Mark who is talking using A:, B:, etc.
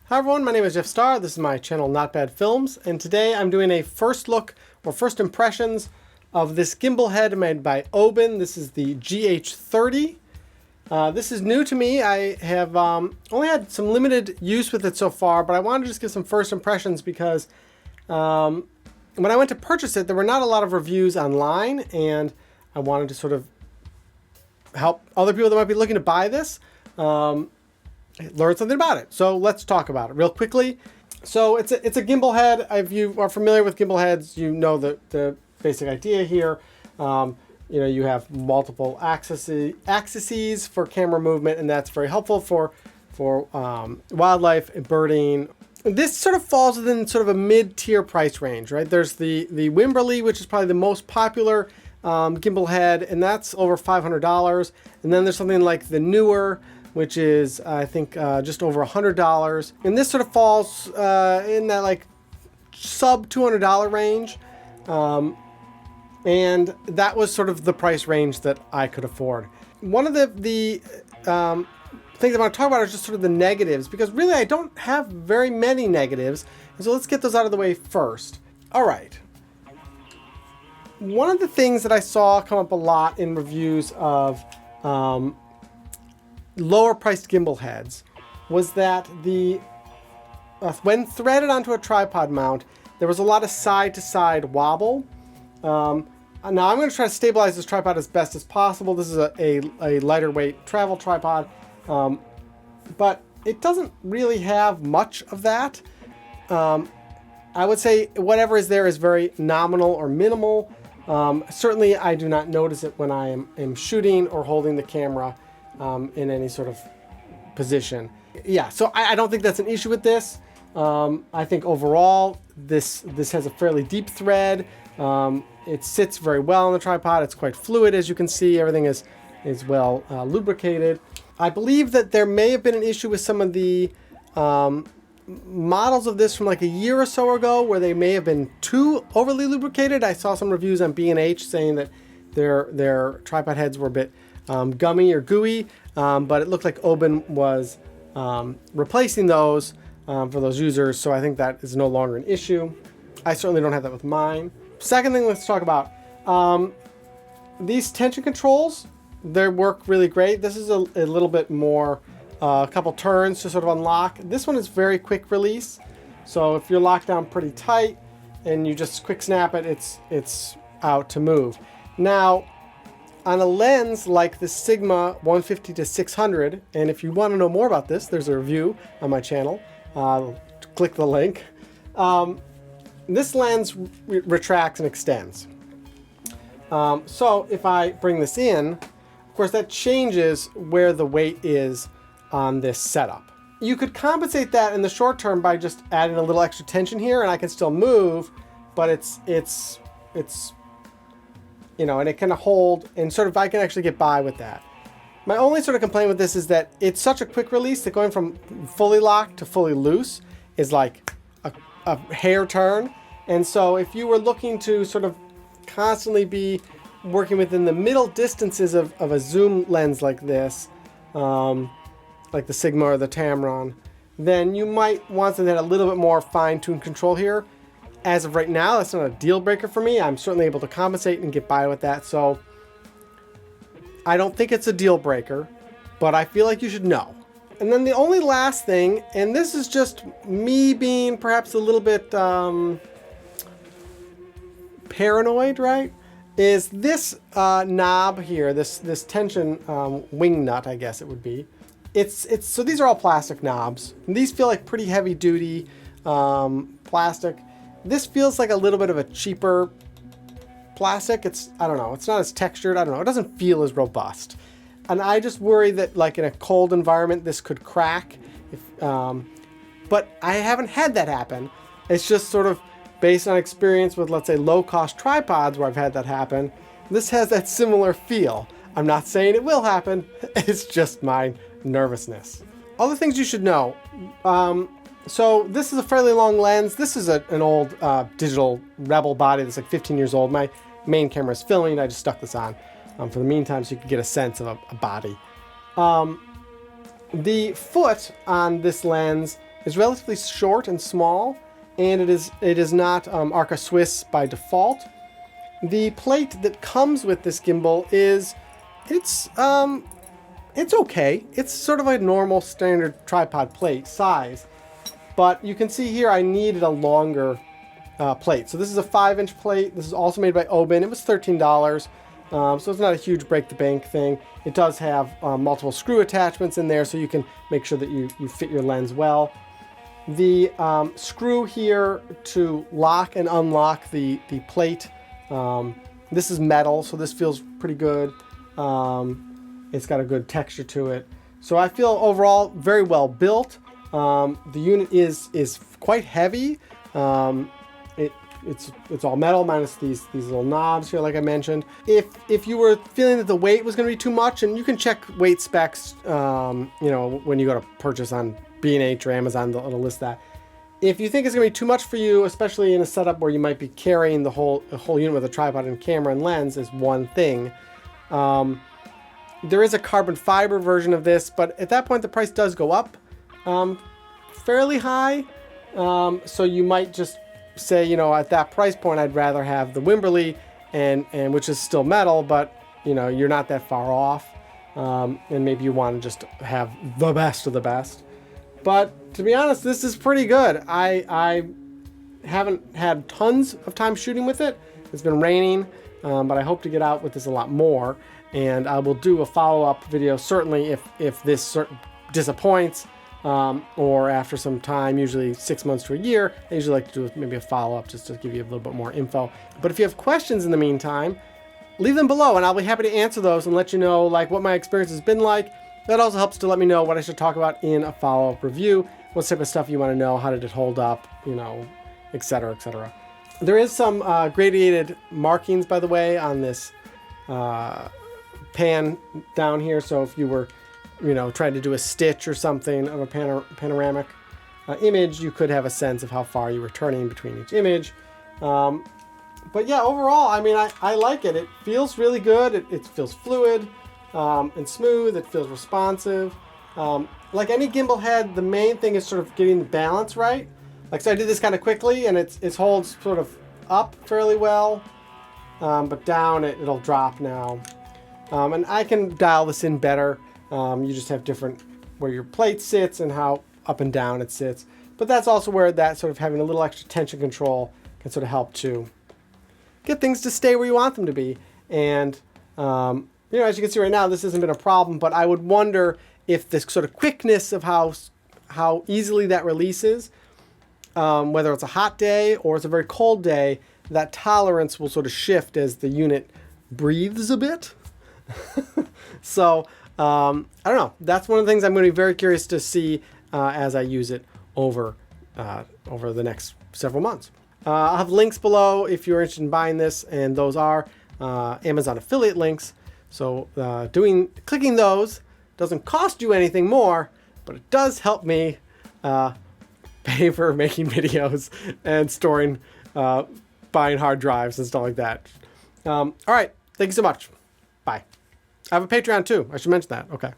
A: Hi everyone, my name is Jeff Starr. This is my channel Not Bad Films, and today I'm doing a first look or first impressions of this gimbal head made by Oben. This is the GH30. This is new to me. I have only had some limited use with it so far, but I wanted to just give some first impressions because when I went to purchase it, there were not a lot of reviews online, and I wanted to sort of help other people that might be looking to buy this learn something about it. So let's talk about it real quickly. So it's a gimbal head. If you are familiar with gimbal heads, you know the basic idea here. You have multiple axes for camera movement, and that's very helpful for wildlife and birding. This sort of falls within sort of a mid-tier price range, right? There's the Wimberley, which is probably the most popular gimbal head, and that's over $500. And then there's something like the Neewer, which is, I think, just over $100. And this sort of falls in that like sub $200 range. And that was sort of the price range that I could afford. One of the things I want to talk about is just sort of the negatives, because really I don't have very many negatives. And so let's get those out of the way first. All right. One of the things that I saw come up a lot in reviews of lower priced gimbal heads was that when threaded onto a tripod mount, there was a lot of side to side wobble. Now I'm going to try to stabilize this tripod as best as possible. This is a lighter weight travel tripod, but it doesn't really have much of that. I would say whatever is there is very nominal or minimal. Certainly I do not notice it when I am shooting or holding the camera in any sort of position. Yeah, so I don't think that's an issue with this. I think overall this has a fairly deep thread. It sits very well on the tripod. It's quite fluid, as you can see. Everything is well lubricated. I believe that there may have been an issue with some of the models of this from like a year or so ago where they may have been too overly lubricated. I saw some reviews on B&H saying that their tripod heads were a bit gummy or gooey, but it looked like Oben was replacing those for those users, so I think that is no longer an issue. I certainly don't have that with mine. Second thing, let's talk about these tension controls. They work really great. This is a little bit more, a couple turns to sort of unlock. This one is very quick release, so if you're locked down pretty tight and you just quick snap it, it's out to move. Now, on a lens like the Sigma 150-600, and if you want to know more about this, there's a review on my channel. Click the link. This lens retracts and extends. So if I bring this in, of course that changes where the weight is on this setup. You could compensate that in the short term by just adding a little extra tension here, and I can still move, but it's and it can hold, and sort of I can actually get by with that. My only sort of complaint with this is that it's such a quick release that going from fully locked to fully loose is like a hair turn. And so if you were looking to sort of constantly be working within the middle distances of a zoom lens like this, like the Sigma or the Tamron, then you might want something that had a little bit more fine-tuned control here. As of right now, that's not a deal breaker for me. I'm certainly able to compensate and get by with that. So I don't think it's a deal breaker, but I feel like you should know. And then the only last thing, and this is just me being perhaps a little bit paranoid, right? Is this knob here, this tension wing nut, I guess it would be. So these are all plastic knobs. And these feel like pretty heavy duty plastic. This feels like a little bit of a cheaper plastic. I don't know, it's not as textured. I don't know, it doesn't feel as robust. And I just worry that like in a cold environment, this could crack. But I haven't had that happen. It's just sort of based on experience with, let's say, low cost tripods where I've had that happen. This has that similar feel. I'm not saying it will happen. It's just my nervousness. Other things you should know. So this is a fairly long lens. This is an old digital Rebel body that's like 15 years old. My main camera is filming. I just stuck this on for the meantime so you can get a sense of a body. The foot on this lens is relatively short and small, and it is not Arca Swiss by default. The plate that comes with this gimbal it's okay. It's sort of a normal standard tripod plate size, but you can see here I needed a longer plate. So this is a 5-inch plate. This is also made by Oben. It was $13. So it's not a huge break the bank thing. It does have multiple screw attachments in there, so you can make sure that you fit your lens well. The screw here to lock and unlock the plate, this is metal, so this feels pretty good. It's got a good texture to it. So I feel overall very well built. The unit is quite heavy. It's all metal minus these little knobs here, like I mentioned. If you were feeling that the weight was going to be too much, and you can check weight specs, you know, when you go to purchase on B&H or Amazon, it'll list that. If you think it's going to be too much for you, especially in a setup where you might be carrying the whole unit with a tripod and camera and lens is one thing. There is a carbon fiber version of this, but at that point the price does go up fairly high. So you might just say, you know, at that price point, I'd rather have the Wimberley, and which is still metal, but you know, you're not that far off, and maybe you want to just have the best of the best. But to be honest, this is pretty good. I haven't had tons of time shooting with it. It's been raining, but I hope to get out with this a lot more, and I will do a follow-up video certainly if this disappoints. Or after some time, usually 6 months to a year, I usually like to do maybe a follow-up just to give you a little bit more info. But if you have questions in the meantime, leave them below and I'll be happy to answer those and let you know like what my experience has been like. That also helps to let me know what I should talk about in a follow-up review, what type of stuff you want to know, how did it hold up, you know, etc., etc. There is some gradiated markings, by the way, on this pan down here, so if you were, you know, trying to do a stitch or something of a panoramic image, you could have a sense of how far you were turning between each image. But yeah, overall, I mean, I like it. It feels really good. It feels fluid and smooth. It feels responsive. Like any gimbal head, the main thing is sort of getting the balance right. Like, so I did this kind of quickly, and it holds sort of up fairly well, but down it'll drop now. And I can dial this in better. You just have different where your plate sits and how up and down it sits. But that's also where that sort of having a little extra tension control can sort of help to get things to stay where you want them to be. And, you know, as you can see right now, this hasn't been a problem, but I would wonder if this sort of quickness of how easily that releases, whether it's a hot day or it's a very cold day, that tolerance will sort of shift as the unit breathes a bit. So, I don't know. That's one of the things I'm going to be very curious to see as I use it over the next several months. I'll have links below if you're interested in buying this, and those are Amazon affiliate links. So clicking those doesn't cost you anything more, but it does help me pay for making videos and storing, buying hard drives and stuff like that. All right. Thank you so much. Bye. I have a Patreon too. I should mention that. Okay.